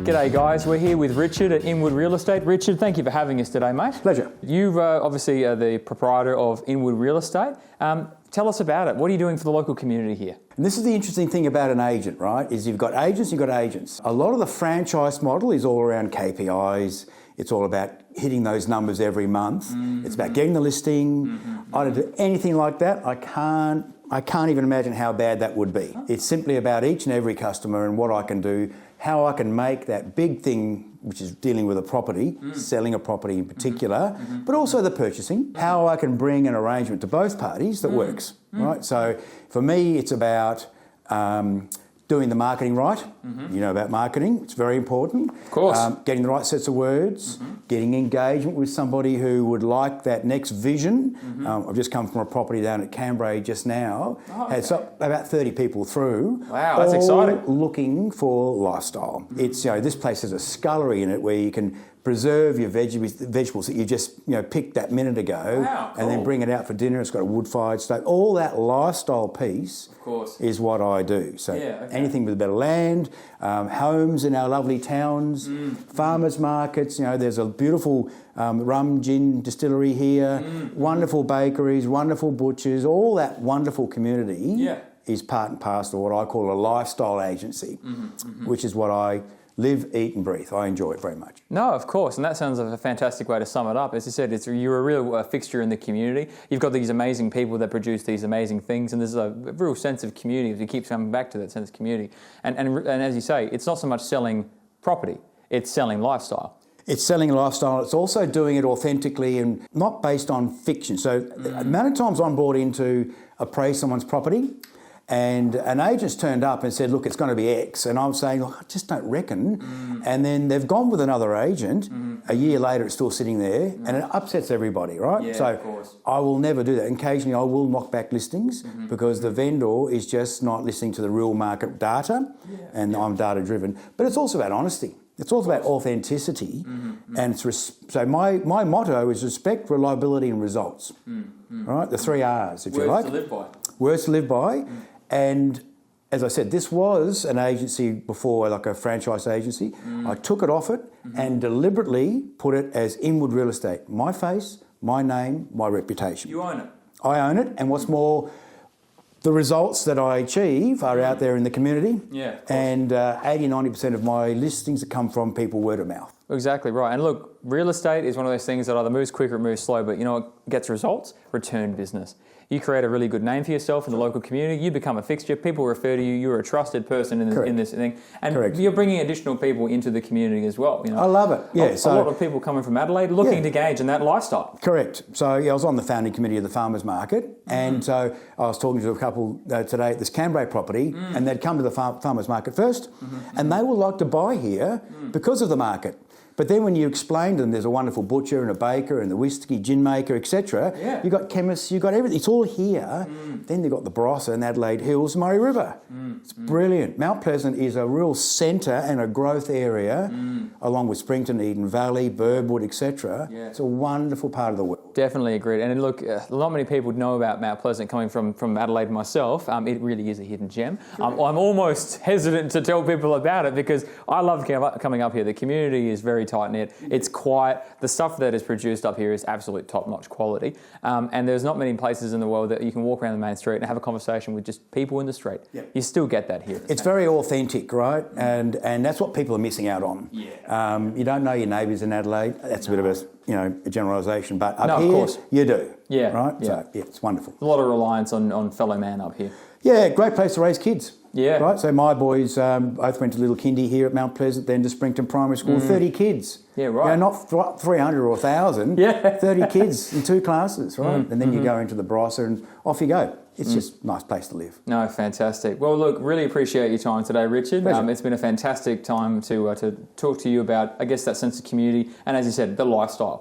G'day guys, we're here with Richard at Inwood Real Estate. Richard, thank you for having us today, mate. Pleasure. You obviously are the proprietor of Inwood Real Estate. Tell us about it. What are you doing for the local community here? And this is the interesting thing about an agent, right, is you've got agents, you've got agents. A lot of the franchise model is all around KPIs. It's all about hitting those numbers every month. Mm-hmm. It's about getting the listing. Mm-hmm. I don't do anything like that. I can't even imagine how bad that would be. It's simply about each and every customer and what I can do, how I can make that big thing, which is dealing with a property, selling a property in particular, but also the purchasing, how I can bring an arrangement to both parties that works, right? So for me, it's about doing the marketing right. You know about marketing, it's very important. Of course. Getting the right sets of words, getting engagement with somebody who would like that next vision. I've just come from a property down at Cambrai just now. Had about 30 people through. Wow, that's exciting. Looking for lifestyle. It's, you know, this place has a scullery in it where you can preserve your vegetables that you just, you know, picked that minute ago. Wow, cool. And then bring it out for dinner. It's got a wood-fired stove. All that lifestyle piece is what I do. So anything with a bit of land, homes in our lovely towns, farmers markets. You know, there's a beautiful rum gin distillery here, wonderful bakeries, wonderful butchers. All that wonderful community is part and parcel of what I call a lifestyle agency, which is what I live, eat and breathe. I enjoy it very much. No, of course, and that sounds like a fantastic way to sum it up. As you said, you're a real fixture in the community. You've got these amazing people that produce these amazing things, and there's a real sense of community. You keep coming back to that sense of community. And as you say, it's not so much selling property, it's selling lifestyle. It's selling lifestyle. It's also doing it authentically and not based on fiction. So the amount of times I'm brought in to appraise someone's property, and an agent's turned up and said, look, it's going to be X. And I'm saying, I just don't reckon. And then they've gone with another agent. A year later, it's still sitting there. And it upsets everybody, right? Yeah, so of course. I will never do that. Occasionally, I will knock back listings because the vendor is just not listening to the real market data. And I'm data-driven. But it's also about honesty. It's also about authenticity. And so my motto is respect, reliability and results. Right? The 3 R's, if you like. Words to live by. Words to live by. And as I said, this was an agency before, like a franchise agency. I took it off it and deliberately put it as Inwood Real Estate. My face, my name, my reputation. You own it. I own it. And what's more, the results that I achieve are out there in the community. Yeah. And 80-90% of my listings that come from people word of mouth. Exactly right. And look, real estate is one of those things that either moves quick or it moves slow, but you know what gets results? Return business. You create a really good name for yourself in the local community, you become a fixture, people refer to you, you're a trusted person in this thing, and you're bringing additional people into the community as well. You know? I love it, yeah. A lot of people coming from Adelaide looking to engage in that lifestyle. Correct. So I was on the founding committee of the Farmers Market, and so I was talking to a couple today at this Cambrai property, and they'd come to the Farmers Market first, and they would like to buy here because of the market. But then when you explain to them there's a wonderful butcher and a baker and the whiskey gin maker, etc., you've got chemists, you've got everything. It's all here. Then you've got the Barossa and Adelaide Hills, Murray River. It's brilliant. Mount Pleasant is a real centre and a growth area, along with Springton, Eden Valley, Birdwood, etc. It's a wonderful part of the world. Definitely agreed. And look, not many people know about Mount Pleasant coming from Adelaide myself. It really is a hidden gem. I'm almost hesitant to tell people about it because I love coming up here. The community is very tight-knit. It's quiet. The stuff that is produced up here is absolute top-notch quality. And there's not many places in the world that you can walk around the main street and have a conversation with just people in the street. You still get that here. It's very authentic, right? And that's what people are missing out on. You don't know your neighbours in Adelaide. That's a bit of a generalisation, but up here you do. Right? So it's wonderful. A lot of reliance on fellow man up here. Yeah, great place to raise kids. Yeah. Right. So my boys both went to little kindy here at Mount Pleasant, then to Springton Primary School. 30 kids. Yeah, right. You know, not 300 or 1,000. 30 kids in 2 classes, right? And then you go into the Barossa and off you go. It's just a nice place to live. No, fantastic. Well, look, really appreciate your time today, Richard. It's been a fantastic time to talk to you about, I guess, that sense of community and, as you said, the lifestyle.